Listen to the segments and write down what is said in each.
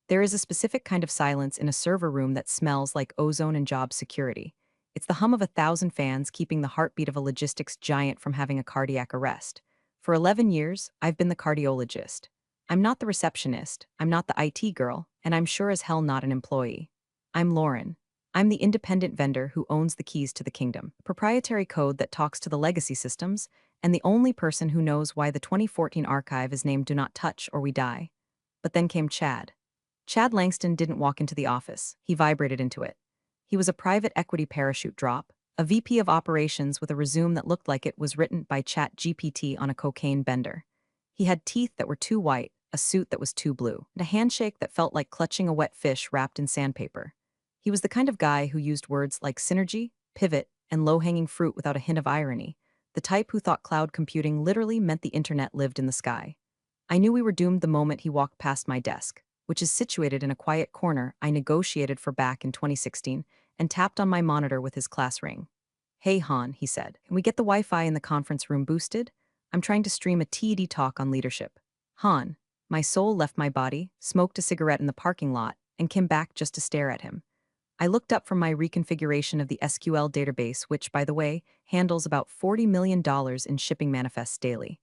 There is a specific kind of silence in a server room that smells like ozone and job security. It's the hum of 1,000 fans keeping the heartbeat of a logistics giant from having a cardiac arrest. For 11 years, I've been the cardiologist. I'm not the receptionist, I'm not the IT girl, and I'm sure as hell not an employee. I'm Lauren. I'm the independent vendor who owns the keys to the kingdom, proprietary code that talks to the legacy systems, and the only person who knows why the 2014 archive is named Do Not Touch or We Die. But then came Chad. Chad Langston didn't walk into the office, he vibrated into it. He was a private equity parachute drop, a VP of operations with a resume that looked like it was written by Chat GPT on a cocaine bender. He had teeth that were too white, a suit that was too blue, and a handshake that felt like clutching a wet fish wrapped in sandpaper. He was the kind of guy who used words like synergy, pivot, and low-hanging fruit without a hint of irony, the type who thought cloud computing literally meant the internet lived in the sky. I knew we were doomed the moment he walked past my desk, which is situated in a quiet corner I negotiated for back in 2016, and tapped on my monitor with his class ring. "Hey Han," he said, "can we get the Wi-Fi in the conference room boosted? I'm trying to stream a TED talk on leadership." Han. My soul left my body, smoked a cigarette in the parking lot, and came back just to stare at him. I looked up from my reconfiguration of the SQL database, which, by the way, handles about $40 million in shipping manifests daily.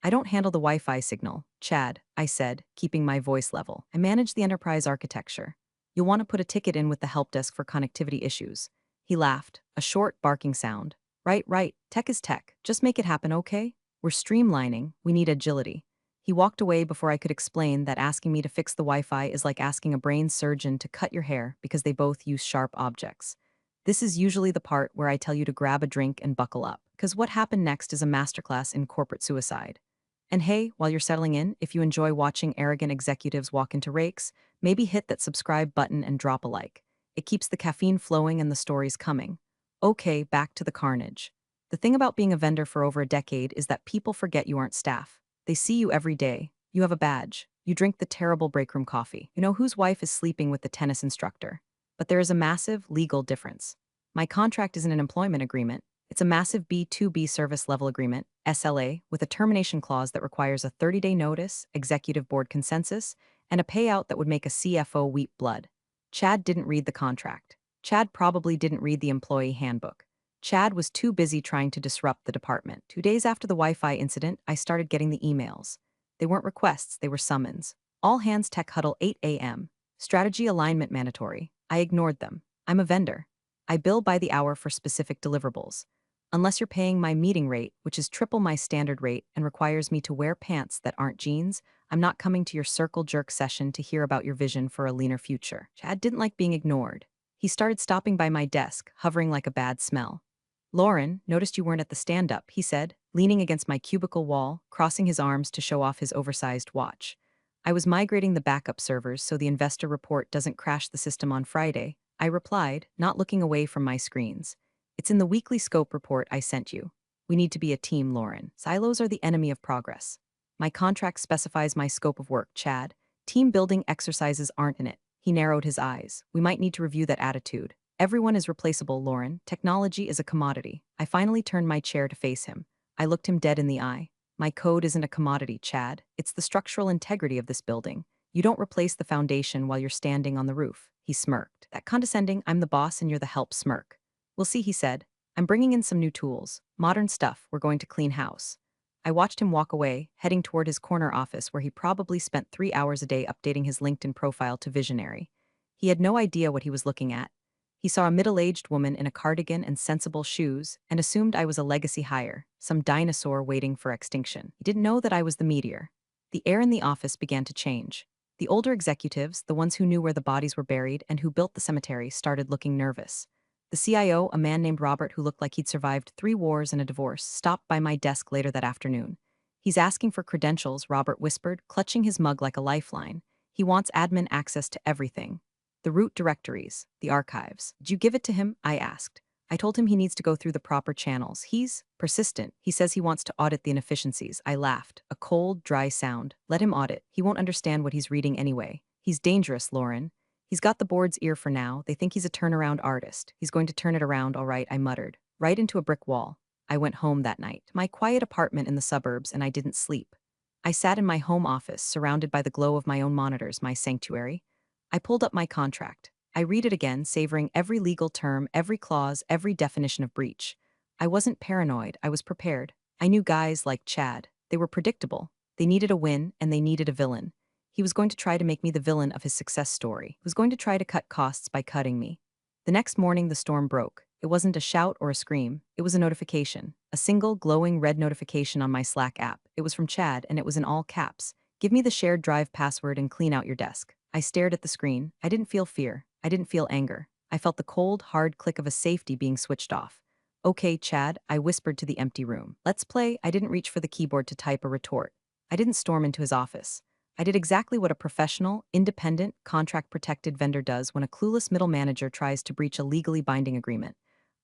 "I don't handle the Wi-Fi signal, Chad," I said, keeping my voice level. "I manage the enterprise architecture. You'll want to put a ticket in with the help desk for connectivity issues." He laughed, a short, barking sound. "Right, right, tech is tech. Just make it happen, okay? We're streamlining, we need agility." He walked away before I could explain that asking me to fix the Wi-Fi is like asking a brain surgeon to cut your hair because they both use sharp objects. This is usually the part where I tell you to grab a drink and buckle up, because what happened next is a masterclass in corporate suicide. And hey, while you're settling in, if you enjoy watching arrogant executives walk into rakes, maybe hit that subscribe button and drop a like. It keeps the caffeine flowing and the stories coming. Okay, back to the carnage. The thing about being a vendor for over a decade is that people forget you aren't staff. They see you every day. You have a badge. You drink the terrible break room coffee. You know whose wife is sleeping with the tennis instructor. But there is a massive legal difference. My contract isn't an employment agreement. It's a massive B2B service level agreement, SLA, with a termination clause that requires a 30-day notice, executive board consensus, and a payout that would make a CFO weep blood. Chad didn't read the contract. Chad probably didn't read the employee handbook. Chad was too busy trying to disrupt the department. 2 days after the Wi-Fi incident, I started getting the emails. They weren't requests, they were summons. All hands tech huddle 8 a.m. Strategy alignment mandatory. I ignored them. I'm a vendor. I bill by the hour for specific deliverables. Unless you're paying my meeting rate, which is triple my standard rate and requires me to wear pants that aren't jeans, I'm not coming to your circle jerk session to hear about your vision for a leaner future. Chad didn't like being ignored. He started stopping by my desk, hovering like a bad smell. "Lauren, noticed you weren't at the stand-up," he said, leaning against my cubicle wall, crossing his arms to show off his oversized watch. "I was migrating the backup servers so the investor report doesn't crash the system on Friday," I replied, not looking away from my screens. "It's in the weekly scope report I sent you. We need to be a team, Lauren. Silos are the enemy of progress. My contract specifies my scope of work, Chad. Team building exercises aren't in it." He narrowed his eyes. "We might need to review that attitude. Everyone is replaceable, Lauren. Technology is a commodity." I finally turned my chair to face him. I looked him dead in the eye. "My code isn't a commodity, Chad. It's the structural integrity of this building. You don't replace the foundation while you're standing on the roof." He smirked. That condescending, "I'm the boss and you're the help" smirk. "We'll see," he said. "I'm bringing in some new tools. Modern stuff. We're going to clean house." I watched him walk away, heading toward his corner office where he probably spent 3 hours a day updating his LinkedIn profile to visionary. He had no idea what he was looking at. He saw a middle-aged woman in a cardigan and sensible shoes and assumed I was a legacy hire, some dinosaur waiting for extinction. He didn't know that I was the meteor. The air in the office began to change. The older executives, the ones who knew where the bodies were buried and who built the cemetery, started looking nervous. The CIO, a man named Robert who looked like he'd survived 3 wars and a divorce, stopped by my desk later that afternoon. "He's asking for credentials," Robert whispered, clutching his mug like a lifeline. "He wants admin access to everything. The root directories, the archives. Did you give it to him?" I asked. "I told him he needs to go through the proper channels. He's persistent. He says he wants to audit the inefficiencies." I laughed, a cold, dry sound. "Let him audit. He won't understand what he's reading anyway. He's dangerous, Lauren. He's got the board's ear for now. They think he's a turnaround artist. He's going to turn it around, all right," I muttered. "Right into a brick wall." I went home that night, to my quiet apartment in the suburbs, and I didn't sleep. I sat in my home office, surrounded by the glow of my own monitors, my sanctuary. I pulled up my contract. I read it again, savoring every legal term, every clause, every definition of breach. I wasn't paranoid, I was prepared. I knew guys like Chad. They were predictable. They needed a win, and they needed a villain. He was going to try to make me the villain of his success story. He was going to try to cut costs by cutting me. The next morning, the storm broke. It wasn't a shout or a scream. It was a notification. A single, glowing red notification on my Slack app. It was from Chad, and it was in all caps. Give me the shared drive password and clean out your desk. I stared at the screen. I didn't feel fear. I didn't feel anger. I felt the cold, hard click of a safety being switched off. Okay, Chad, I whispered to the empty room. Let's play. I didn't reach for the keyboard to type a retort. I didn't storm into his office. I did exactly what a professional, independent, contract-protected vendor does when a clueless middle manager tries to breach a legally binding agreement.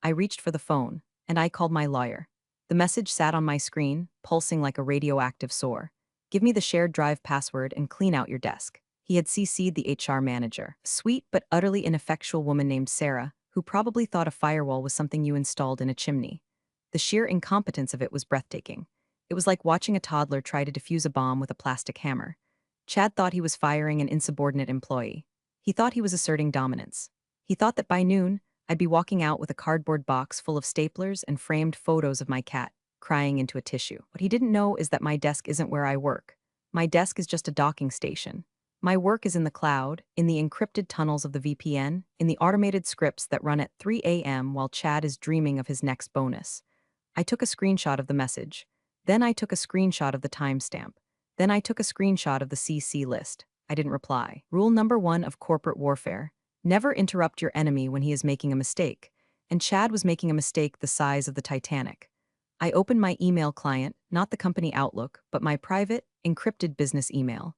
I reached for the phone, and I called my lawyer. The message sat on my screen, pulsing like a radioactive sore. Give me the shared drive password and clean out your desk. He had CC'd the HR manager, a sweet but utterly ineffectual woman named Sarah, who probably thought a firewall was something you installed in a chimney. The sheer incompetence of it was breathtaking. It was like watching a toddler try to defuse a bomb with a plastic hammer. Chad thought he was firing an insubordinate employee. He thought he was asserting dominance. He thought that by noon, I'd be walking out with a cardboard box full of staplers and framed photos of my cat, crying into a tissue. What he didn't know is that my desk isn't where I work. My desk is just a docking station. My work is in the cloud, in the encrypted tunnels of the VPN, in the automated scripts that run at 3 a.m. while Chad is dreaming of his next bonus. I took a screenshot of the message. Then I took a screenshot of the timestamp. Then I took a screenshot of the CC list. I didn't reply. Rule number 1 of corporate warfare: never interrupt your enemy when he is making a mistake. And Chad was making a mistake the size of the Titanic. I opened my email client, not the company Outlook, but my private, encrypted business email.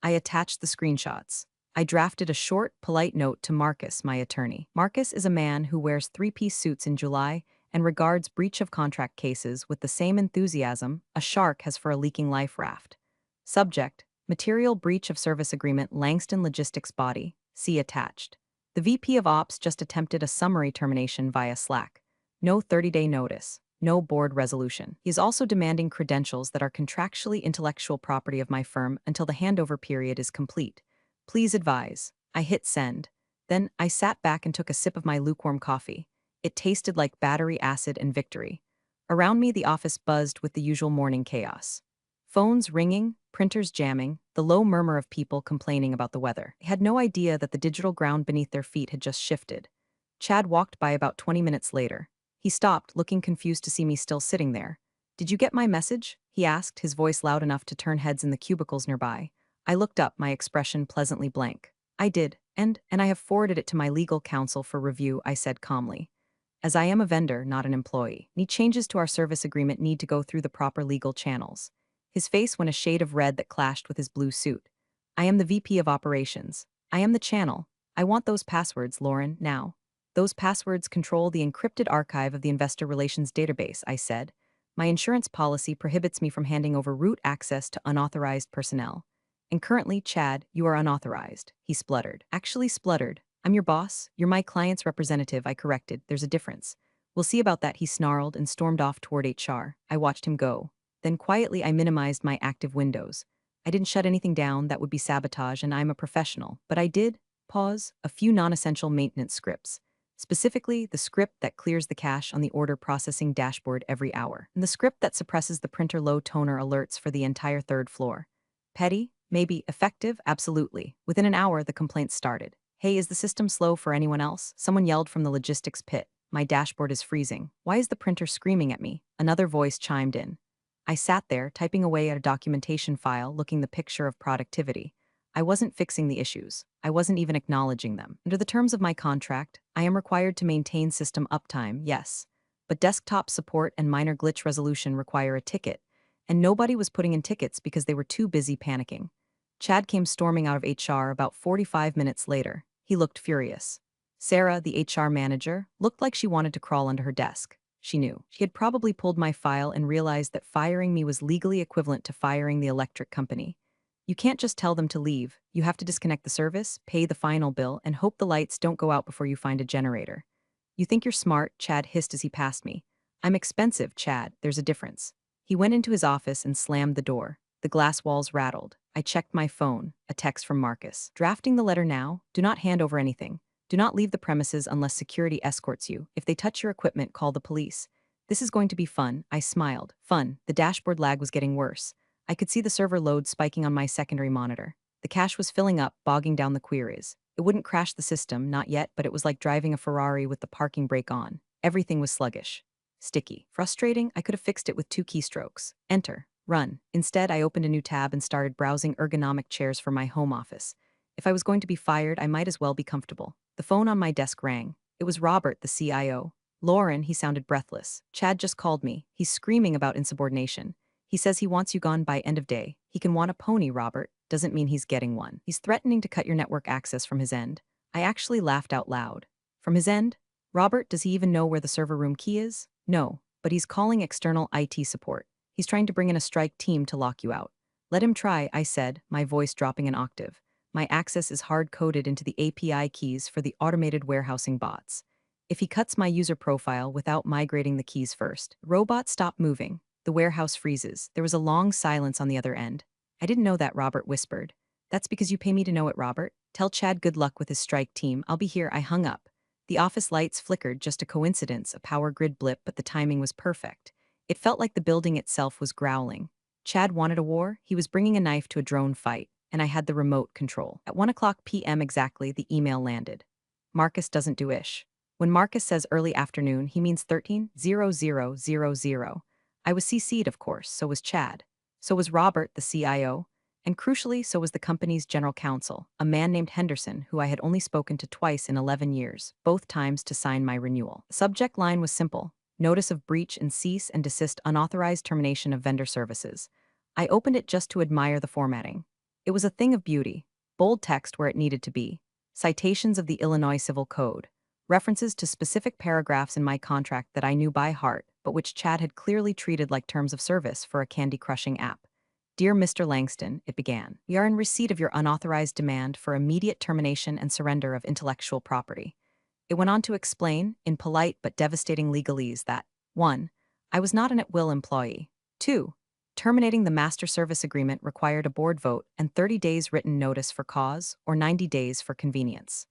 I attached the screenshots. I drafted a short, polite note to Marcus, my attorney. Marcus is a man who wears three-piece suits in July and regards breach of contract cases with the same enthusiasm a shark has for a leaking life raft. Subject: Material Breach of Service Agreement, Langston Logistics Body. See attached. The VP of Ops just attempted a summary termination via Slack. No 30-day notice. No board resolution. He is also demanding credentials that are contractually intellectual property of my firm until the handover period is complete. Please advise. I hit send. Then I sat back and took a sip of my lukewarm coffee. It tasted like battery acid and victory. Around me, the office buzzed with the usual morning chaos. Phones ringing, printers jamming, the low murmur of people complaining about the weather. I had no idea that the digital ground beneath their feet had just shifted. Chad walked by about 20 minutes later. He stopped, looking confused to see me still sitting there. "Did you get my message?" he asked, his voice loud enough to turn heads in the cubicles nearby. I looked up, my expression pleasantly blank. "I did, and I have forwarded it to my legal counsel for review," I said calmly. "As I am a vendor, not an employee, any changes to our service agreement need to go through the proper legal channels." His face went a shade of red that clashed with his blue suit. "I am the VP of Operations. I am the channel. I want those passwords, Lauren, now." "Those passwords control the encrypted archive of the investor relations database," I said. "My insurance policy prohibits me from handing over root access to unauthorized personnel. And currently, Chad, you are unauthorized," he spluttered. Actually spluttered. "I'm your boss. You're my client's representative," I corrected. "There's a difference." "We'll see about that," he snarled and stormed off toward HR. I watched him go. Then quietly I minimized my active windows. I didn't shut anything down, that would be sabotage, and I'm a professional. But I did pause a few non-essential maintenance scripts. Specifically, the script that clears the cache on the order processing dashboard every hour, and the script that suppresses the printer low toner alerts for the entire third floor. Petty? Maybe. Effective? Absolutely. Within an hour, the complaints started. "Hey, is the system slow for anyone else?" Someone yelled from the logistics pit. "My dashboard is freezing." "Why is the printer screaming at me?" Another voice chimed in. I sat there, typing away at a documentation file, looking the picture of productivity. I wasn't fixing the issues. I wasn't even acknowledging them. Under the terms of my contract, I am required to maintain system uptime, yes. But desktop support and minor glitch resolution require a ticket, and nobody was putting in tickets because they were too busy panicking. Chad came storming out of HR about 45 minutes later. He looked furious. Sarah, the HR manager, looked like she wanted to crawl under her desk. She knew. She had probably pulled my file and realized that firing me was legally equivalent to firing the electric company. You can't just tell them to leave. You have to disconnect the service, pay the final bill, and hope the lights don't go out before you find a generator. "You think you're smart," Chad hissed as he passed me. "I'm expensive, Chad. There's a difference." He went into his office and slammed the door. The glass walls rattled. I checked my phone, a text from Marcus. Drafting the letter now, do not hand over anything. Do not leave the premises unless security escorts you. If they touch your equipment, call the police. This is going to be fun, I smiled. Fun. The dashboard lag was getting worse. I could see the server load spiking on my secondary monitor. The cache was filling up, bogging down the queries. It wouldn't crash the system, not yet, but it was like driving a Ferrari with the parking brake on. Everything was sluggish. Sticky. Frustrating, I could have fixed it with 2 keystrokes. Enter. Run. Instead, I opened a new tab and started browsing ergonomic chairs for my home office. If I was going to be fired, I might as well be comfortable. The phone on my desk rang. It was Robert, the CIO. Lauren, he sounded breathless. Chad just called me. He's screaming about insubordination. He says he wants you gone by end of day. He can want a pony, Robert. Doesn't mean he's getting one. He's threatening to cut your network access from his end. I actually laughed out loud. From his end? Robert, does he even know where the server room key is? No, but he's calling external IT support. He's trying to bring in a strike team to lock you out. Let him try, I said, my voice dropping an octave. My access is hard-coded into the API keys for the automated warehousing bots. If he cuts my user profile without migrating the keys first, robots stop moving. The warehouse freezes. There was a long silence on the other end. I didn't know that, Robert whispered. That's because you pay me to know it, Robert. Tell Chad good luck with his strike team. I'll be here. I hung up. The office lights flickered, just a coincidence, a power grid blip, but the timing was perfect. It felt like the building itself was growling. Chad wanted a war. He was bringing a knife to a drone fight, and I had the remote control. At 1 p.m. exactly, the email landed. Marcus doesn't do ish. When Marcus says early afternoon, he means 13:00:00. I was CC'd, of course, so was Chad. So was Robert, the CIO. And crucially, so was the company's general counsel, a man named Henderson, who I had only spoken to twice in 11 years, both times to sign my renewal. The subject line was simple: notice of breach and cease and desist unauthorized termination of vendor services. I opened it just to admire the formatting. It was a thing of beauty, bold text where it needed to be, citations of the Illinois Civil Code, references to specific paragraphs in my contract that I knew by heart, but which Chad had clearly treated like terms of service for a candy-crushing app. Dear Mr. Langston, it began, we are in receipt of your unauthorized demand for immediate termination and surrender of intellectual property. It went on to explain, in polite but devastating legalese, that 1. I was not an at-will employee. 2. Terminating the master service agreement required a board vote and 30 days written notice for cause, or 90 days for convenience.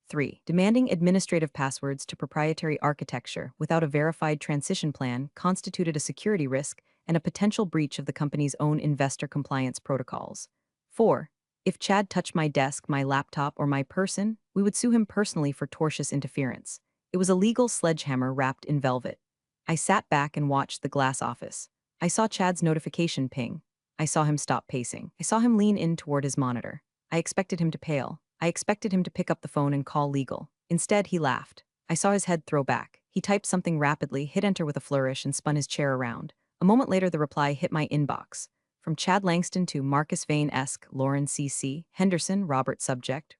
3. Demanding administrative passwords to proprietary architecture without a verified transition plan constituted a security risk and a potential breach of the company's own investor compliance protocols. 4. If Chad touched my desk, my laptop, or my person, we would sue him personally for tortious interference. It was a legal sledgehammer wrapped in velvet. I sat back and watched the glass office. I saw Chad's notification ping. I saw him stop pacing. I saw him lean in toward his monitor. I expected him to pale. I expected him to pick up the phone and call legal. Instead, he laughed. I saw his head throw back. He typed something rapidly, hit enter with a flourish, and spun his chair around. A moment later, the reply hit my inbox. From Chad Langston to Marcus Vane-esque, Lauren CC, Henderson, Robert subject,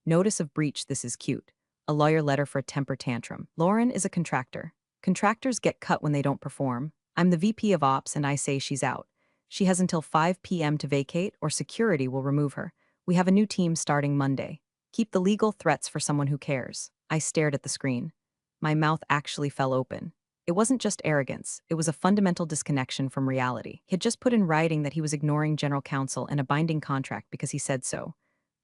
notice of breach, this is cute. A lawyer letter for a temper tantrum. Lauren is a contractor. Contractors get cut when they don't perform. I'm the VP of Ops and I say she's out. She has until 5 p.m. to vacate or security will remove her. We have a new team starting Monday. Keep the legal threats for someone who cares. I stared at the screen. My mouth actually fell open. It wasn't just arrogance, it was a fundamental disconnection from reality. He had just put in writing that he was ignoring general counsel and a binding contract because he said so.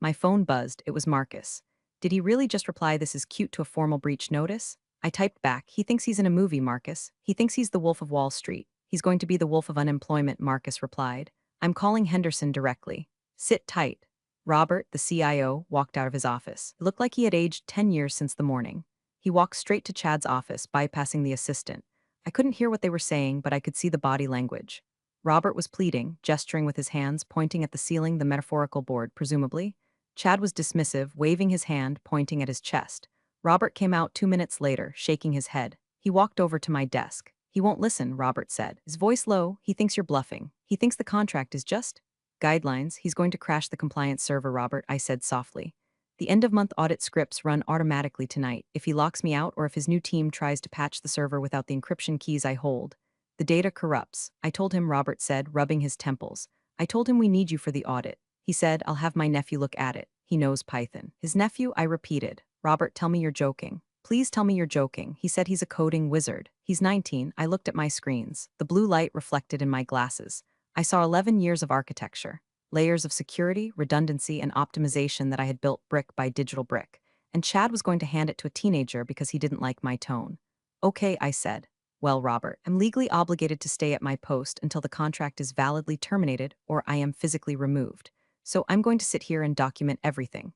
My phone buzzed. It was Marcus. Did he really just reply, this is cute, to a formal breach notice? I typed back, he thinks he's in a movie, Marcus. He thinks he's the Wolf of Wall Street. He's going to be the Wolf of Unemployment, Marcus replied. I'm calling Henderson directly. Sit tight. Robert, the CIO, walked out of his office. It looked like he had aged 10 years since the morning. He walked straight to Chad's office, bypassing the assistant. I couldn't hear what they were saying, but I could see the body language. Robert was pleading, gesturing with his hands, pointing at the ceiling, the metaphorical board, presumably. Chad was dismissive, waving his hand, pointing at his chest. Robert came out 2 minutes later, shaking his head. He walked over to my desk. He won't listen, Robert said. His voice low. He thinks you're bluffing. He thinks the contract is just guidelines. He's going to crash the compliance server, Robert, I said softly. The end-of-month audit scripts run automatically tonight. If he locks me out or if his new team tries to patch the server without the encryption keys I hold, the data corrupts. I told him, Robert said, rubbing his temples. I told him we need you for the audit. He said, I'll have my nephew look at it. He knows Python. His nephew, I repeated. Robert, tell me you're joking. Please tell me you're joking. He said he's a coding wizard. He's 19. I looked at my screens. The blue light reflected in my glasses. I saw 11 years of architecture. layers of security, redundancy, and optimization that I had built brick by digital brick, and Chad was going to hand it to a teenager because he didn't like my tone. Okay, I said. Well, Robert, I'm legally obligated to stay at my post until the contract is validly terminated or I am physically removed. So I'm going to sit here and document everything.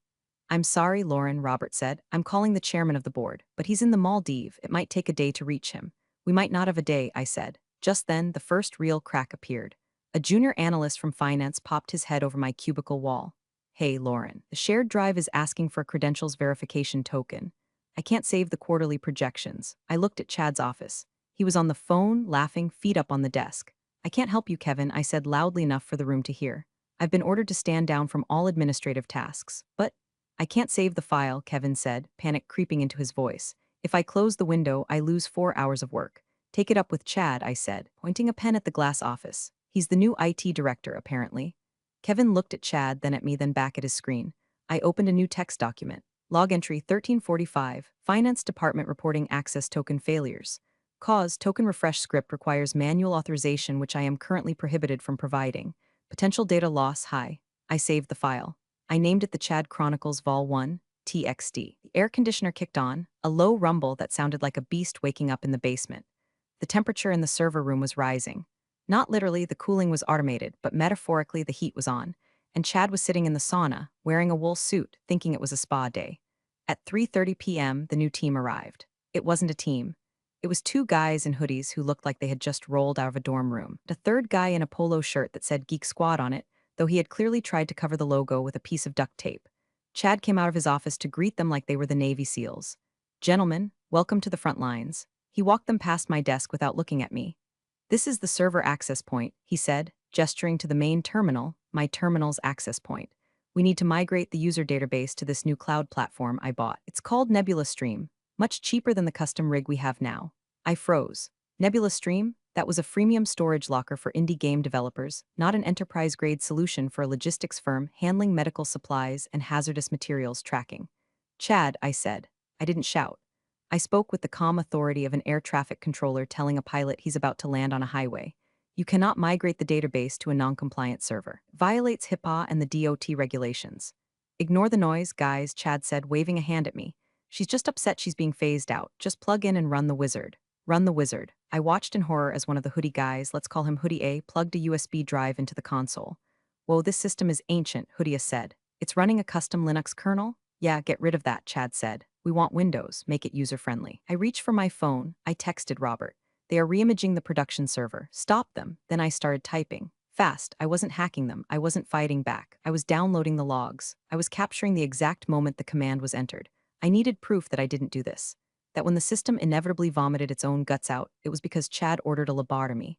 I'm sorry, Lauren, Robert said. I'm calling the chairman of the board, but he's in the Maldives. It might take a day to reach him. We might not have a day, I said. Just then, the first real crack appeared. A junior analyst from finance popped his head over my cubicle wall. Hey, Lauren, the shared drive is asking for a credentials verification token. I can't save the quarterly projections. I looked at Chad's office. He was on the phone, laughing, feet up on the desk. I can't help you, Kevin, I said loudly enough for the room to hear. I've been ordered to stand down from all administrative tasks, but I can't save the file, Kevin said, panic creeping into his voice. If I close the window, I lose 4 hours of work. Take it up with Chad, I said, pointing a pen at the glass office. He's the new IT director, apparently. Kevin looked at Chad, then at me, then back at his screen. I opened a new text document. Log entry 1345, Finance Department reporting access token failures. Cause, token refresh script requires manual authorization which I am currently prohibited from providing. Potential data loss high. I saved the file. I named it the Chad Chronicles Vol 1, TXT. The air conditioner kicked on, a low rumble that sounded like a beast waking up in the basement. The temperature in the server room was rising. Not literally, the cooling was automated, but metaphorically the heat was on, and Chad was sitting in the sauna, wearing a wool suit, thinking it was a spa day. At 3:30 p.m., the new team arrived. It wasn't a team. It was two guys in hoodies who looked like they had just rolled out of a dorm room. A third guy in a polo shirt that said Geek Squad on it, though he had clearly tried to cover the logo with a piece of duct tape. Chad came out of his office to greet them like they were the Navy SEALs. Gentlemen, welcome to the front lines. He walked them past my desk without looking at me. This is the server access point, he said, gesturing to the main terminal, my terminal's access point. We need to migrate the user database to this new cloud platform I bought. It's called Nebula Stream, much cheaper than the custom rig we have now. I froze. Nebula Stream? That was a freemium storage locker for indie game developers, not an enterprise-grade solution for a logistics firm handling medical supplies and hazardous materials tracking. Chad, I said. I didn't shout. I spoke with the calm authority of an air traffic controller telling a pilot he's about to land on a highway. You cannot migrate the database to a non-compliant server. It violates HIPAA and the DOT regulations. Ignore the noise, guys, Chad said, waving a hand at me. She's just upset she's being phased out. Just plug in and run the wizard. Run the wizard. I watched in horror as one of the hoodie guys, let's call him Hoodie A, plugged a USB drive into the console. Whoa, this system is ancient, Hoodie said. It's running a custom Linux kernel? Yeah, get rid of that, Chad said. We want Windows, make it user-friendly. I reached for my phone. I texted Robert. They are reimaging the production server. Stop them. Then I started typing. Fast. I wasn't hacking them. I wasn't fighting back. I was downloading the logs. I was capturing the exact moment the command was entered. I needed proof that I didn't do this. That when the system inevitably vomited its own guts out, it was because Chad ordered a lobotomy.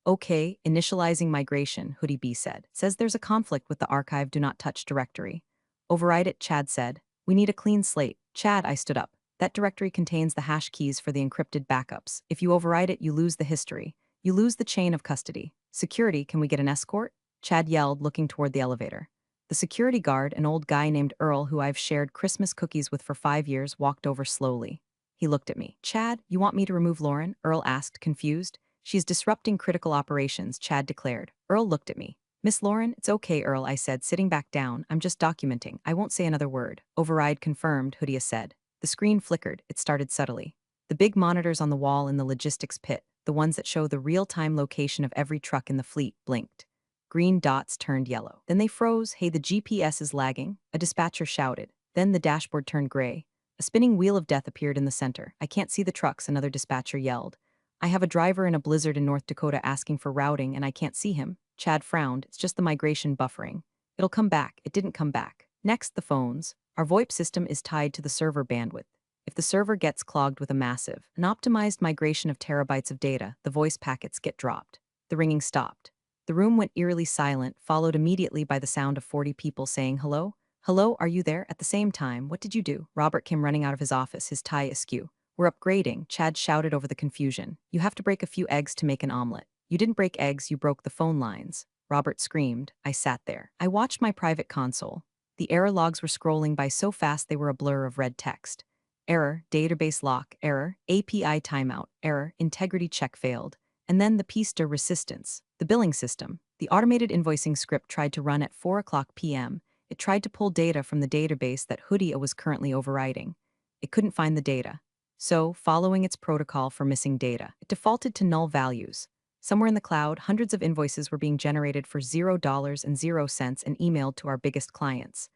Okay, initializing migration, Hoodie B said. Says there's a conflict with the archive do not touch directory. Override it, Chad said. We need a clean slate. Chad, I stood up. That directory contains the hash keys for the encrypted backups. If you override it, you lose the history. You lose the chain of custody. Security, can we get an escort? Chad yelled, looking toward the elevator. The security guard, an old guy named Earl who I've shared Christmas cookies with for 5 years, walked over slowly. He looked at me. Chad, you want me to remove Lauren? Earl asked, confused. She's disrupting critical operations, Chad declared. Earl looked at me. Miss Lauren, it's okay, Earl, I said, sitting back down. I'm just documenting. I won't say another word. Override confirmed, Hoodie said. The screen flickered. It started subtly. The big monitors on the wall in the logistics pit, the ones that show the real-time location of every truck in the fleet, blinked. Green dots turned yellow. Then they froze. Hey, the GPS is lagging, a dispatcher shouted. Then the dashboard turned gray. A spinning wheel of death appeared in the center. I can't see the trucks, another dispatcher yelled. I have a driver in a blizzard in North Dakota asking for routing and I can't see him. Chad frowned. It's just the migration buffering. It'll come back. It didn't come back. Next, the phones. Our VoIP system is tied to the server bandwidth. If the server gets clogged with a massive, an optimized migration of terabytes of data, the voice packets get dropped. The ringing stopped. The room went eerily silent, followed immediately by the sound of 40 people saying hello. Hello, are you there? At the same time, what did you do? Robert came running out of his office, his tie askew. We're upgrading, Chad shouted over the confusion. You have to break a few eggs to make an omelet. You didn't break eggs, you broke the phone lines. Robert screamed. I sat there. I watched my private console. The error logs were scrolling by so fast they were a blur of red text. Error, database lock, error, API timeout, error, integrity check failed. And then the piece de resistance, the billing system. The automated invoicing script tried to run at 4 p.m. It tried to pull data from the database that Hoodia was currently overriding. It couldn't find the data. So, following its protocol for missing data, it defaulted to null values. Somewhere in the cloud, hundreds of invoices were being generated for $0 and 0 cents and emailed to our biggest clients.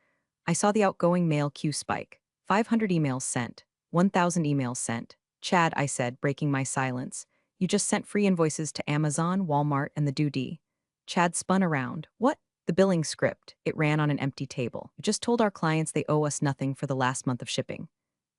I saw the outgoing mail queue spike. 500 emails sent. 1,000 emails sent. Chad, I said, breaking my silence. You just sent free invoices to Amazon, Walmart, and the Doody. Chad spun around. What? The billing script. It ran on an empty table. It just told our clients they owe us nothing for the last month of shipping.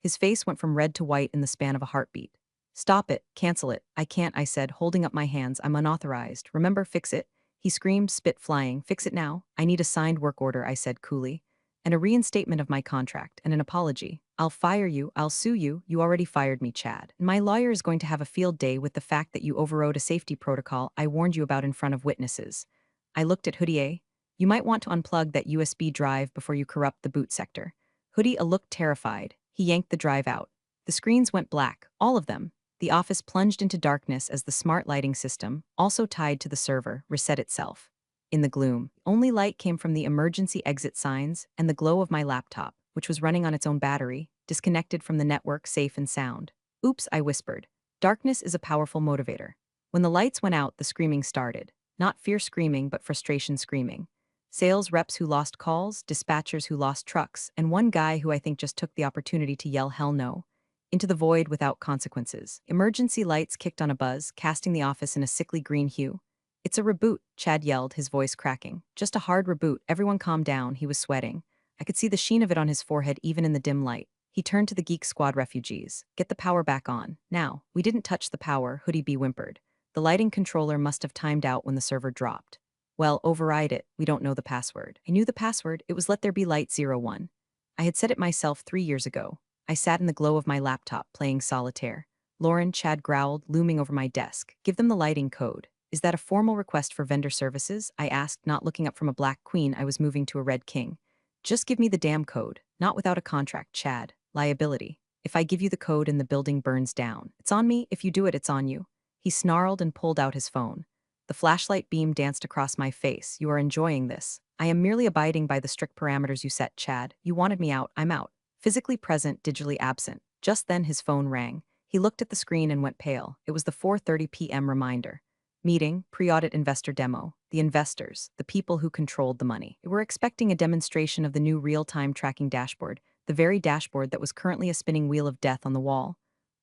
His face went from red to white in the span of a heartbeat. Stop it. Cancel it. I can't, I said, holding up my hands. I'm unauthorized. Remember, fix it. He screamed, spit flying. Fix it now. I need a signed work order, I said coolly. And a reinstatement of my contract and an apology. I'll fire you. I'll sue you. You already fired me, Chad. And my lawyer is going to have a field day with the fact that you overrode a safety protocol I warned you about in front of witnesses. I looked at Hoodia. You might want to unplug that USB drive before you corrupt the boot sector. Hoodia looked terrified. He yanked the drive out. The screens went black, all of them. The office plunged into darkness as the smart lighting system, also tied to the server, reset itself. In the gloom, only light came from the emergency exit signs and the glow of my laptop, which was running on its own battery, disconnected from the network, safe and sound. Oops, I whispered. Darkness is a powerful motivator. When the lights went out, the screaming started. Not fear screaming, but frustration screaming. Sales reps who lost calls, dispatchers who lost trucks, and one guy who I think just took the opportunity to yell hell no. Into the void without consequences. Emergency lights kicked on a buzz, casting the office in a sickly green hue. It's a reboot, Chad yelled, his voice cracking. Just a hard reboot. Everyone calmed down. He was sweating. I could see the sheen of it on his forehead even in the dim light. He turned to the Geek Squad refugees. Get the power back on. Now. We didn't touch the power, Hoodia B whimpered. The lighting controller must have timed out when the server dropped. Well, override it. We don't know the password. I knew the password. It was let there be light 01. I had said it myself 3 years ago. I sat in the glow of my laptop, playing solitaire. Lauren, Chad growled, looming over my desk. Give them the lighting code. Is that a formal request for vendor services? I asked, not looking up from a black queen I was moving to a red king. Just give me the damn code. Not without a contract, Chad. Liability. If I give you the code and the building burns down, it's on me. If you do it, it's on you. He snarled and pulled out his phone. The flashlight beam danced across my face. You are enjoying this. I am merely abiding by the strict parameters you set, Chad. You wanted me out. I'm out. Physically present, digitally absent. Just then his phone rang. He looked at the screen and went pale. It was the 4:30 p.m. reminder. Meeting, pre-audit investor demo. The investors, the people who controlled the money. They were expecting a demonstration of the new real-time tracking dashboard, the very dashboard that was currently a spinning wheel of death on the wall.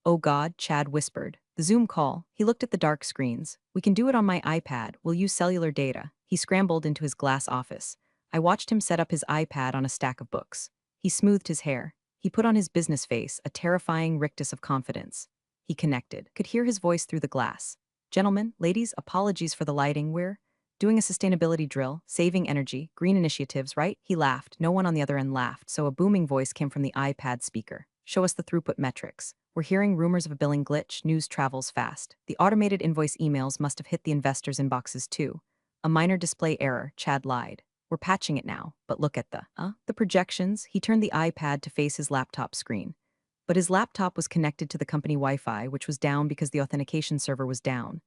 Oh God, Chad whispered. The Zoom call. He looked at the dark screens. We can do it on my iPad. We'll use cellular data. He scrambled into his glass office. I watched him set up his iPad on a stack of books. He smoothed his hair. He put on his business face, a terrifying rictus of confidence. He connected. Could hear his voice through the glass. Gentlemen, ladies, apologies for the lighting. We're doing a sustainability drill, saving energy, green initiatives, right? He laughed. No one on the other end laughed, so a booming voice came from the iPad speaker. Show us the throughput metrics. We're hearing rumors of a billing glitch. News travels fast. The automated invoice emails must have hit the investors' inboxes too. A minor display error, Chad lied. We're patching it now, but look at the projections. He turned the iPad to face his laptop screen. But his laptop was connected to the company Wi-Fi, which was down because the authentication server was down.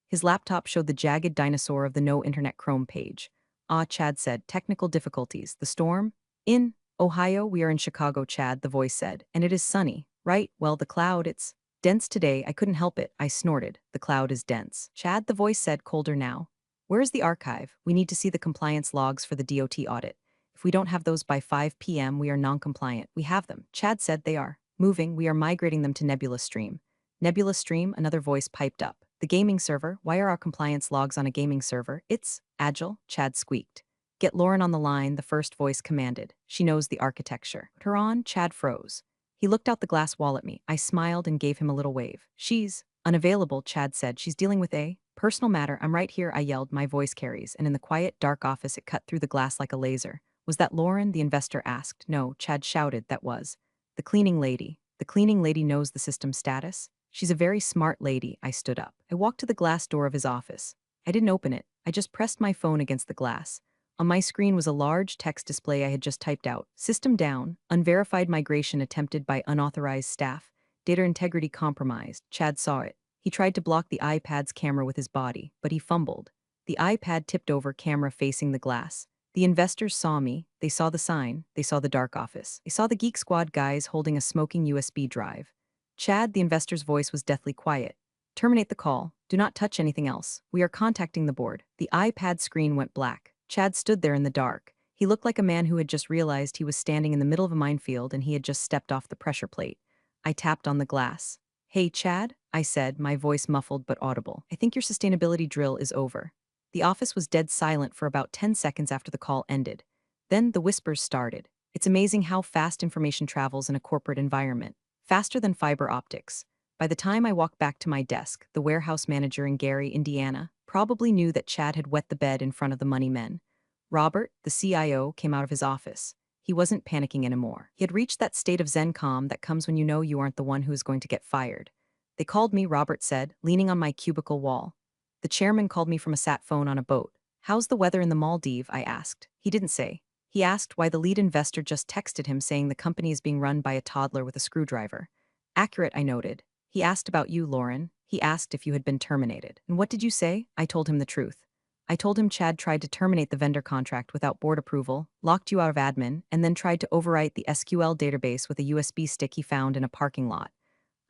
His laptop showed the jagged dinosaur of the No Internet Chrome page. Ah, Chad said, technical difficulties. The storm? In Ohio, we are in Chicago, Chad, the voice said, and it is sunny. Right, well, the cloud, it's dense today. I couldn't help it. I snorted. The cloud is dense. Chad, the voice said, colder now. Where is the archive? We need to see the compliance logs for the DOT audit. If we don't have those by 5 p.m., we are non-compliant. We have them. Chad said they are moving. We are migrating them to Nebula Stream. Nebula Stream, another voice piped up. The gaming server. Why are our compliance logs on a gaming server? It's agile, Chad squeaked. Get Lauren on the line, the first voice commanded. She knows the architecture. Put her on, Chad froze. He looked out the glass wall at me. I smiled and gave him a little wave. She's unavailable, Chad said. She's dealing with a personal matter. I'm right here, I yelled. My voice carries, and in the quiet, dark office it cut through the glass like a laser. Was that Lauren? The investor asked. No, Chad shouted. That was the cleaning lady. The cleaning lady knows the system status. She's a very smart lady. I stood up. I walked to the glass door of his office. I didn't open it. I just pressed my phone against the glass. On my screen was a large text display I had just typed out. System down. Unverified migration attempted by unauthorized staff. Data integrity compromised. Chad saw it. He tried to block the iPad's camera with his body, but he fumbled. The iPad tipped over, camera facing the glass. The investors saw me, they saw the sign, they saw the dark office. They saw the Geek Squad guys holding a smoking USB drive. Chad, the investor's voice was deathly quiet. Terminate the call. Do not touch anything else. We are contacting the board. The iPad screen went black. Chad stood there in the dark. He looked like a man who had just realized he was standing in the middle of a minefield and he had just stepped off the pressure plate. I tapped on the glass. Hey, Chad, I said, my voice muffled but audible. I think your sustainability drill is over. The office was dead silent for about 10 seconds after the call ended. Then the whispers started. It's amazing how fast information travels in a corporate environment. Faster than fiber optics. By the time I walked back to my desk, the warehouse manager in Gary, Indiana, probably knew that Chad had wet the bed in front of the money men. Robert, the CIO, came out of his office. He wasn't panicking anymore. He had reached that state of Zen calm that comes when you know you aren't the one who is going to get fired. They called me, Robert said, leaning on my cubicle wall. The chairman called me from a sat phone on a boat. How's the weather in the Maldives? I asked. He didn't say. He asked why the lead investor just texted him saying the company is being run by a toddler with a screwdriver. Accurate, I noted. He asked about you, Lauren. He asked if you had been terminated. And what did you say? I told him the truth. I told him Chad tried to terminate the vendor contract without board approval, locked you out of admin, and then tried to overwrite the SQL database with a USB stick he found in a parking lot.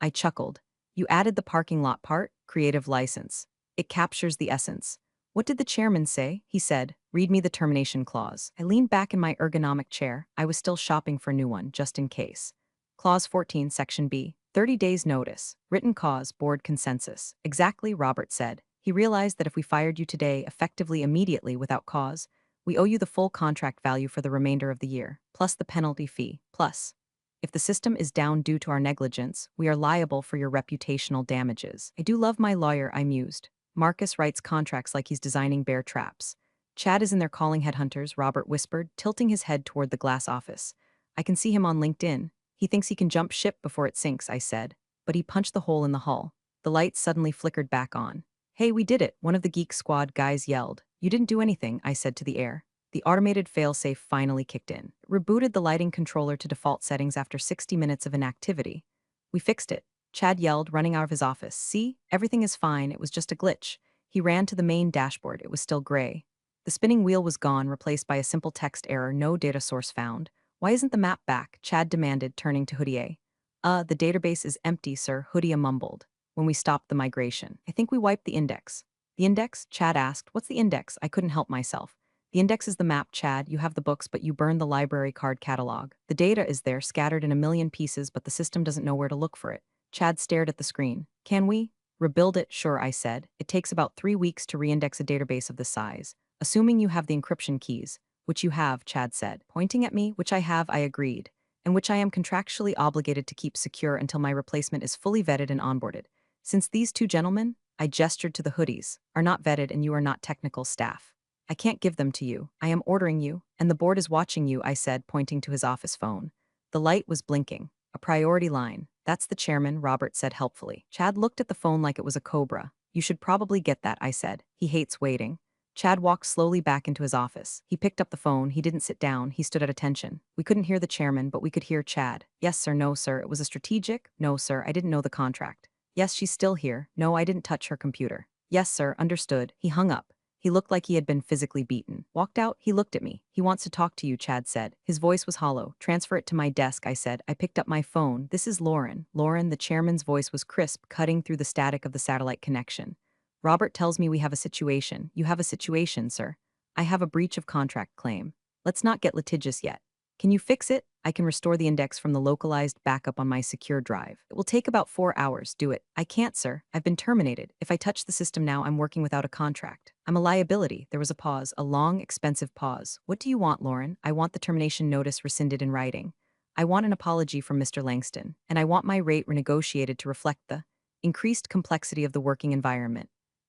I chuckled. You added the parking lot part? Creative license. It captures the essence. What did the chairman say? He said, read me the termination clause. I leaned back in my ergonomic chair. I was still shopping for a new one, just in case. Clause 14, Section B. 30 days notice. Written cause, board consensus. Exactly, Robert said. He realized that if we fired you today, effectively immediately without cause, we owe you the full contract value for the remainder of the year, plus the penalty fee, plus. If the system is down due to our negligence, we are liable for your reputational damages. I do love my lawyer, I mused. Marcus writes contracts like he's designing bear traps. Chad is in there calling headhunters, Robert whispered, tilting his head toward the glass office. I can see him on LinkedIn. He thinks he can jump ship before it sinks, I said. But he punched the hole in the hull. The lights suddenly flickered back on. Hey, we did it, one of the Geek Squad guys yelled. You didn't do anything, I said to the air. The automated failsafe finally kicked in. Rebooted the lighting controller to default settings after 60 minutes of inactivity. We fixed it, Chad yelled, running out of his office. See? Everything is fine, it was just a glitch. He ran to the main dashboard, it was still gray. The spinning wheel was gone, replaced by a simple text error, no data source found. Why isn't the map back? Chad demanded, turning to Hoodie. The database is empty, sir, Hoodie mumbled. When we stopped the migration. I think we wiped the index. The index? Chad asked. What's the index? I couldn't help myself. The index is the map, Chad. You have the books, but you burned the library card catalog. The data is there, scattered in a million pieces, but the system doesn't know where to look for it. Chad stared at the screen. Can we? Rebuild it? Sure, I said. It takes about 3 weeks to reindex a database of this size. Assuming you have the encryption keys, which you have, Chad said. Pointing at me, which I have, I agreed. And which I am contractually obligated to keep secure until my replacement is fully vetted and onboarded. Since these two gentlemen, I gestured to the hoodies, are not vetted and you are not technical staff. I can't give them to you. I am ordering you, and the board is watching you, I said, pointing to his office phone. The light was blinking. A priority line. That's the chairman, Robert said helpfully. Chad looked at the phone like it was a cobra. You should probably get that, I said. He hates waiting. Chad walked slowly back into his office. He picked up the phone. He didn't sit down. He stood at attention. We couldn't hear the chairman, but we could hear Chad. Yes, sir. No, sir. It was a strategic. No, sir. I didn't know the contract. Yes, she's still here. No, I didn't touch her computer. Yes, sir. Understood. He hung up. He looked like he had been physically beaten. Walked out. He looked at me. He wants to talk to you, Chad said. His voice was hollow. Transfer it to my desk, I said. I picked up my phone. This is Lauren. Lauren, the chairman's voice was crisp, cutting through the static of the satellite connection. Robert tells me we have a situation. You have a situation, sir. I have a breach of contract claim. Let's not get litigious yet. Can you fix it? I can restore the index from the localized backup on my secure drive. It will take about 4 hours. Do it. I can't, sir. I've been terminated. If I touch the system now, I'm working without a contract. I'm a liability. There was a pause, a long, expensive pause. What do you want, Lauren? I want the termination notice rescinded in writing. I want an apology from Mr. Langston, and I want my rate renegotiated to reflect the increased complexity of the working environment.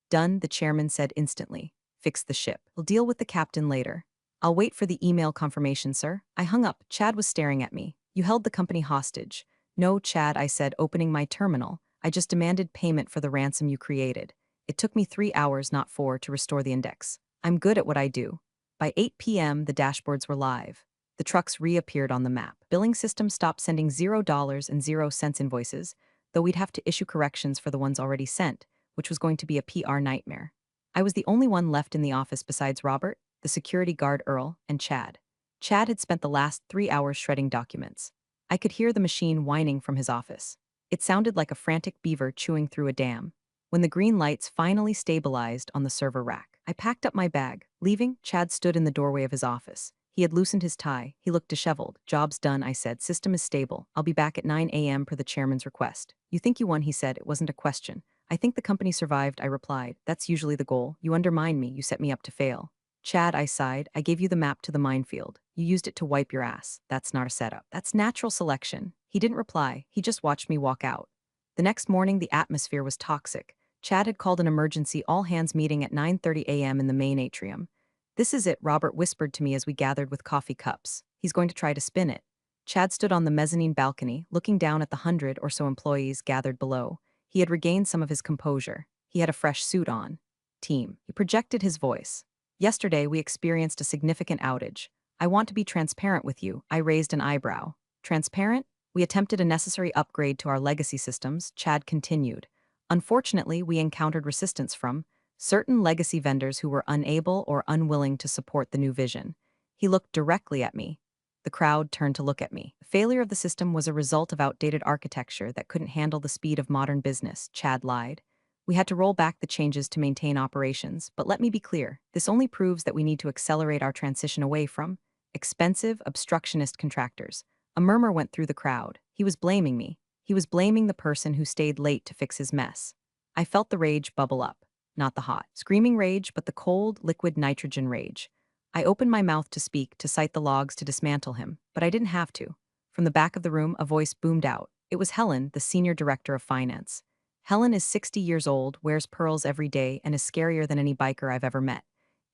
Done, the chairman said instantly. Fix the ship. We'll deal with the captain later. I'll wait for the email confirmation, sir. I hung up. Chad was staring at me. You held the company hostage. No, Chad, I said, opening my terminal. I just demanded payment for the ransom you created. It took me 3 hours, not 4, to restore the index. I'm good at what I do. By 8 p.m., the dashboards were live. The trucks reappeared on the map. Billing system stopped sending $0.00 invoices, though we'd have to issue corrections for the ones already sent, which was going to be a PR nightmare. I was the only one left in the office besides Robert, the security guard Earl, and Chad. Chad had spent the last 3 hours shredding documents. I could hear the machine whining from his office. It sounded like a frantic beaver chewing through a dam. When the green lights finally stabilized on the server rack, I packed up my bag. Leaving, Chad stood in the doorway of his office. He had loosened his tie. He looked disheveled. "Job's done," I said. "System is stable. I'll be back at 9 a.m. per the chairman's request." "You think you won," he said. "It wasn't a question." "I think the company survived," I replied. "That's usually the goal. You undermine me. You set me up to fail." "Chad," I sighed, "I gave you the map to the minefield. You used it to wipe your ass. That's not a setup. That's natural selection." He didn't reply. He just watched me walk out. The next morning, the atmosphere was toxic. Chad had called an emergency all-hands meeting at 9:30 a.m. in the main atrium. "This is it," Robert whispered to me as we gathered with coffee cups. "He's going to try to spin it." Chad stood on the mezzanine balcony, looking down at the 100 or so employees gathered below. He had regained some of his composure. He had a fresh suit on. "Team." He projected his voice. "Yesterday, we experienced a significant outage. I want to be transparent with you." I raised an eyebrow. "Transparent?" "We attempted a necessary upgrade to our legacy systems," Chad continued. "Unfortunately, we encountered resistance from certain legacy vendors who were unable or unwilling to support the new vision." He looked directly at me. The crowd turned to look at me. "The failure of the system was a result of outdated architecture that couldn't handle the speed of modern business," Chad lied. "We had to roll back the changes to maintain operations, but let me be clear, this only proves that we need to accelerate our transition away from expensive, obstructionist contractors." A murmur went through the crowd. He was blaming me. He was blaming the person who stayed late to fix his mess. I felt the rage bubble up. Not the hot, screaming rage, but the cold, liquid nitrogen rage. I opened my mouth to speak, to cite the logs, to dismantle him, but I didn't have to. From the back of the room, a voice boomed out. It was Helen, the senior director of finance. Helen is 60 years old, wears pearls every day, and is scarier than any biker I've ever met.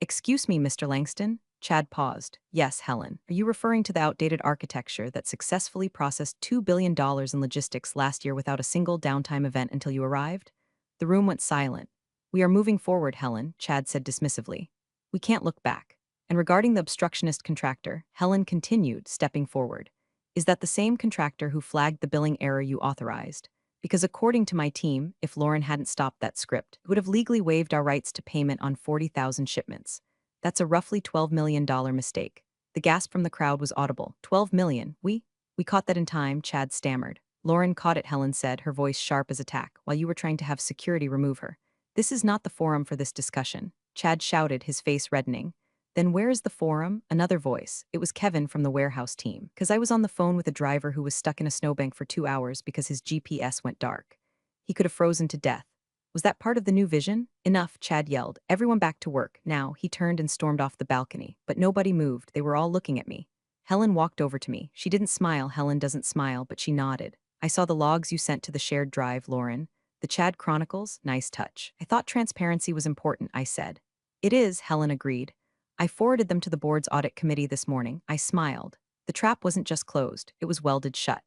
"Excuse me, Mr. Langston?" Chad paused. "Yes, Helen. Are you referring to the outdated architecture that successfully processed $2 billion in logistics last year without a single downtime event until you arrived?" The room went silent. "We are moving forward, Helen," Chad said dismissively. "We can't look back." And regarding the obstructionist contractor, Helen continued, stepping forward. "Is that the same contractor who flagged the billing error you authorized? Because according to my team, if Lauren hadn't stopped that script, it would have legally waived our rights to payment on 40,000 shipments. That's a roughly $12 million mistake." The gasp from the crowd was audible. "12 million? We caught that in time," Chad stammered. "Lauren caught it," Helen said, her voice sharp as attack, "while you were trying to have security remove her." "This is not the forum for this discussion," Chad shouted, his face reddening. "Then where is the forum?" Another voice. It was Kevin from the warehouse team. "'Cause I was on the phone with a driver who was stuck in a snowbank for 2 hours because his GPS went dark. He could have frozen to death. Was that part of the new vision?" "Enough," Chad yelled. "Everyone back to work, now." He turned and stormed off the balcony. But nobody moved. They were all looking at me. Helen walked over to me. She didn't smile. Helen doesn't smile, but she nodded. "I saw the logs you sent to the shared drive, Lauren. The Chad Chronicles? Nice touch." "I thought transparency was important," I said. "It is," Helen agreed. "I forwarded them to the board's audit committee this morning." I smiled. The trap wasn't just closed, it was welded shut.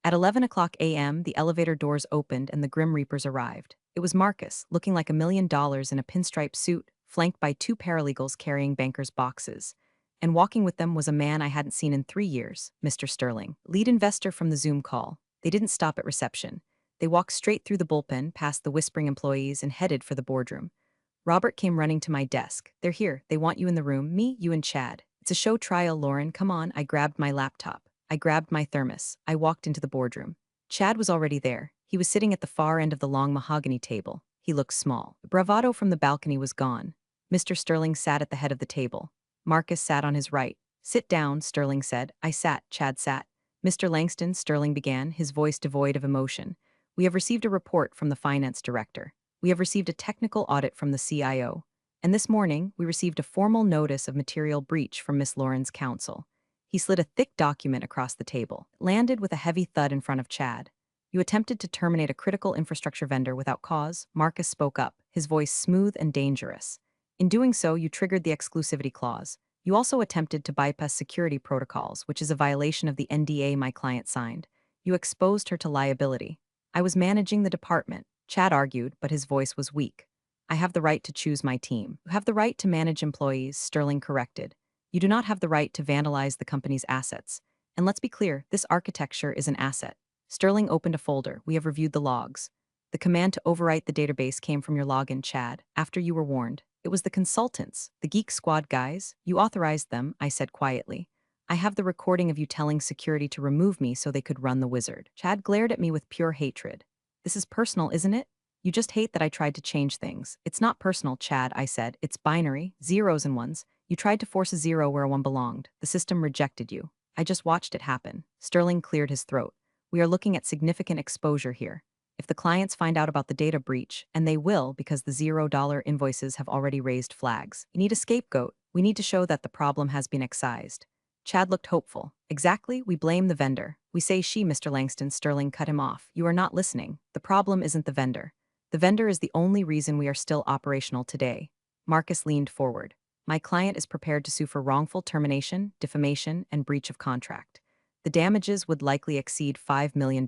At 11 o'clock a.m., the elevator doors opened and the Grim Reapers arrived. It was Marcus, looking like $1 million in a pinstripe suit, flanked by two paralegals carrying bankers' boxes. And walking with them was a man I hadn't seen in 3 years, Mr. Sterling, lead investor from the Zoom call. They didn't stop at reception. They walked straight through the bullpen, past the whispering employees, and headed for the boardroom. Robert came running to my desk. "They're here. They want you in the room. Me, you, and Chad." "It's a show trial, Lauren. Come on." I grabbed my laptop. I grabbed my thermos. I walked into the boardroom. Chad was already there. He was sitting at the far end of the long mahogany table. He looked small. The bravado from the balcony was gone. Mr. Sterling sat at the head of the table. Marcus sat on his right. "Sit down," Sterling said. I sat. Chad sat. "Mr. Langston," Sterling began, his voice devoid of emotion, "we have received a report from the finance director. We have received a technical audit from the CIO. And this morning, we received a formal notice of material breach from Miss Lauren's counsel." He slid a thick document across the table. It landed with a heavy thud in front of Chad. "You attempted to terminate a critical infrastructure vendor without cause," Marcus spoke up, his voice smooth and dangerous. "In doing so, you triggered the exclusivity clause. You also attempted to bypass security protocols, which is a violation of the NDA my client signed. You exposed her to liability." "I was managing the department," Chad argued, but his voice was weak. "I have the right to choose my team." "You have the right to manage employees," Sterling corrected. "You do not have the right to vandalize the company's assets. And let's be clear, this architecture is an asset." Sterling opened a folder. "We have reviewed the logs. The command to overwrite the database came from your login, Chad, after you were warned." It was the consultants, the Geek Squad guys. You authorized them, I said quietly. I have the recording of you telling security to remove me so they could run the wizard. Chad glared at me with pure hatred. This is personal, isn't it? You just hate that I tried to change things. It's not personal, Chad, I said. It's binary, zeros and ones. You tried to force a zero where a one belonged. The system rejected you. I just watched it happen. Sterling cleared his throat. We are looking at significant exposure here. If the clients find out about the data breach, and they will because the $0 invoices have already raised flags, you need a scapegoat. We need to show that the problem has been excised. Chad looked hopeful. Exactly, we blame the vendor. We say she, Mr. Langston. Sterling cut him off. You are not listening. The problem isn't the vendor. The vendor is the only reason we are still operational today. Marcus leaned forward. My client is prepared to sue for wrongful termination, defamation, and breach of contract. The damages would likely exceed $5 million.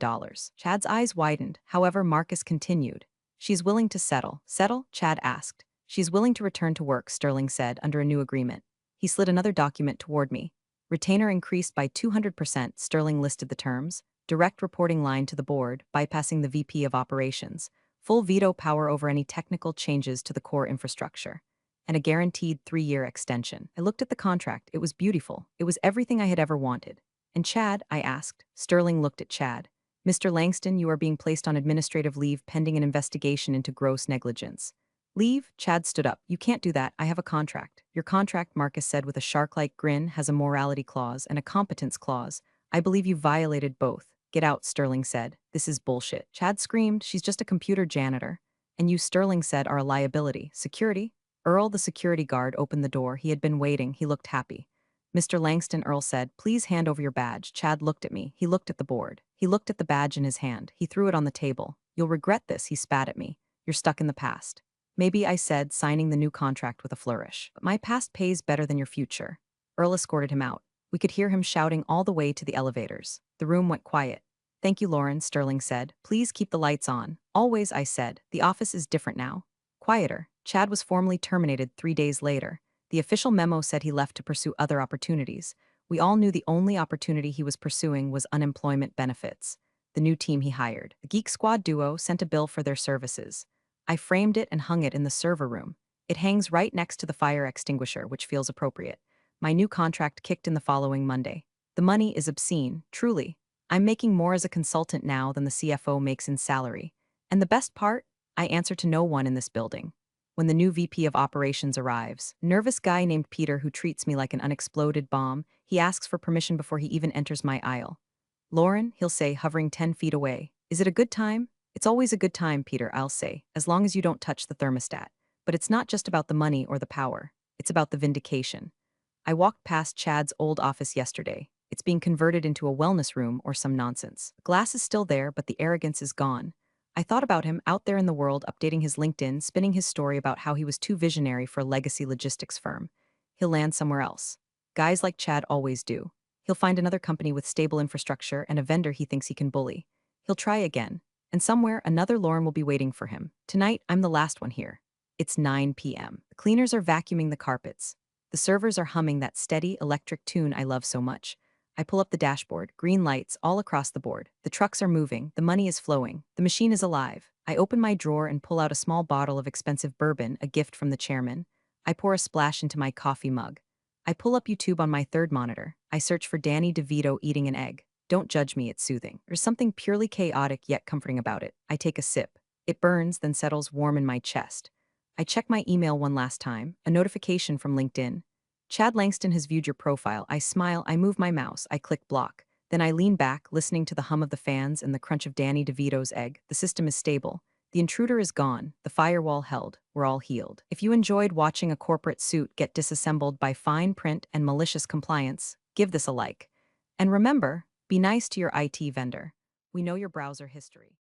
Chad's eyes widened. However, Marcus continued. She's willing to settle. Settle? Chad asked. She's willing to return to work, Sterling said, under a new agreement. He slid another document toward me. Retainer increased by 200%, Sterling listed the terms. Direct reporting line to the board, bypassing the VP of operations. Full veto power over any technical changes to the core infrastructure. And a guaranteed 3-year extension. I looked at the contract. It was beautiful. It was everything I had ever wanted. And Chad, I asked. Sterling looked at Chad. Mr. Langston, you are being placed on administrative leave pending an investigation into gross negligence. Leave? Chad stood up. You can't do that. I have a contract. Your contract, Marcus said with a shark-like grin, has a morality clause and a competence clause. I believe you violated both. Get out, Sterling said. This is bullshit. Chad screamed. She's just a computer janitor. And you, Sterling said, are a liability. Security? Earl, the security guard, opened the door. He had been waiting. He looked happy. Mr. Langston, Earl said, please hand over your badge. Chad looked at me. He looked at the board. He looked at the badge in his hand. He threw it on the table. You'll regret this, he spat at me. You're stuck in the past. Maybe, I said, signing the new contract with a flourish. But my past pays better than your future. Earl escorted him out. We could hear him shouting all the way to the elevators. The room went quiet. Thank you, Lauren, Sterling said. Please keep the lights on. Always, I said. The office is different now. Quieter. Chad was formally terminated 3 days later. The official memo said he left to pursue other opportunities. We all knew the only opportunity he was pursuing was unemployment benefits. The new team he hired, the Geek Squad duo, sent a bill for their services. I framed it and hung it in the server room. It hangs right next to the fire extinguisher, which feels appropriate. My new contract kicked in the following Monday. The money is obscene, truly. I'm making more as a consultant now than the CFO makes in salary. And the best part? I answer to no one in this building. When the new VP of operations arrives, nervous guy named Peter who treats me like an unexploded bomb, he asks for permission before he even enters my aisle. Lauren, he'll say, hovering 10 feet away. Is it a good time? It's always a good time, Peter, I'll say, as long as you don't touch the thermostat. But it's not just about the money or the power. It's about the vindication. I walked past Chad's old office yesterday. It's being converted into a wellness room or some nonsense. The glass is still there, but the arrogance is gone. I thought about him out there in the world, updating his LinkedIn, spinning his story about how he was too visionary for a legacy logistics firm. He'll land somewhere else. Guys like Chad always do. He'll find another company with stable infrastructure and a vendor he thinks he can bully. He'll try again. And somewhere, another Lauren will be waiting for him. Tonight, I'm the last one here. It's 9 p.m. The cleaners are vacuuming the carpets. The servers are humming that steady, electric tune I love so much. I pull up the dashboard, green lights all across the board. The trucks are moving, the money is flowing, the machine is alive. I open my drawer and pull out a small bottle of expensive bourbon, a gift from the chairman. I pour a splash into my coffee mug. I pull up YouTube on my third monitor. I search for Danny DeVito eating an egg. Don't judge me, it's soothing. There's something purely chaotic yet comforting about it. I take a sip. It burns, then settles warm in my chest. I check my email one last time, a notification from LinkedIn. Chad Langston has viewed your profile. I smile, I move my mouse, I click block. Then I lean back, listening to the hum of the fans and the crunch of Danny DeVito's egg. The system is stable. The intruder is gone, the firewall held. We're all healed. If you enjoyed watching a corporate suit get disassembled by fine print and malicious compliance, give this a like. And remember, be nice to your IT vendor. We know your browser history.